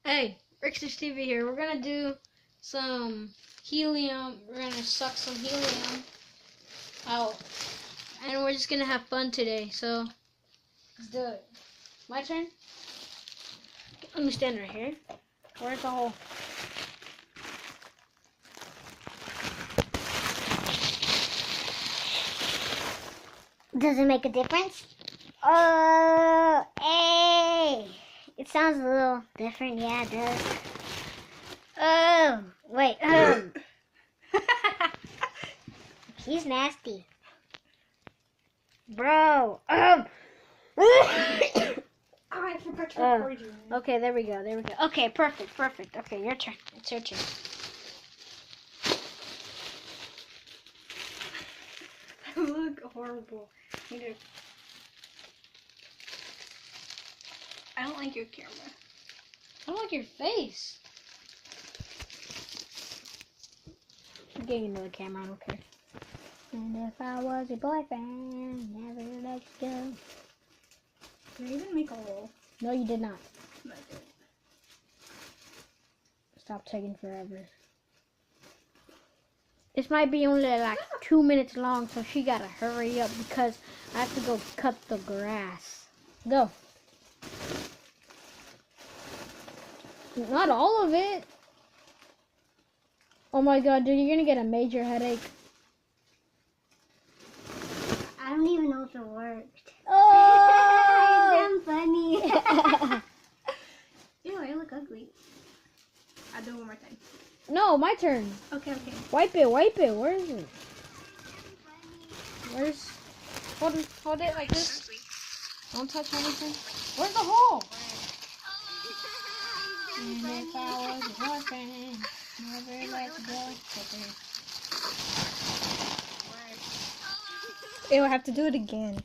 Hey, Rickster Stevie here. We're gonna do some helium. We're gonna suck some helium out, and we're just gonna have fun today. So let's do it. My turn. Let me stand right here. Where's the hole? Does it make a difference? Hey! It sounds a little different. Yeah, it does. Oh, wait. He's nasty. Bro. I forgot to record you. Okay, there we go. Okay, perfect. Okay, your turn. It's your turn. I look horrible. I don't like your camera. I don't like your face. I'm getting another camera. I don't care. And if I was your boyfriend, never let you go. Did I even make a hole? No, you did not. No, I didn't. Stop taking forever. This might be only like 2 minutes long, so she gotta hurry up because I have to go cut the grass. Go. Not all of it. Oh my god, dude, you're gonna get a major headache. I don't even know if it worked. Oh! It's funny. Ew, I look ugly. I'll do it one more time. No, my turn. Okay. Wipe it. Where is it? Hold it like this. Don't touch anything. Where's the hole? And if I was your boyfriend, never let you go. Ew, I have to do it again.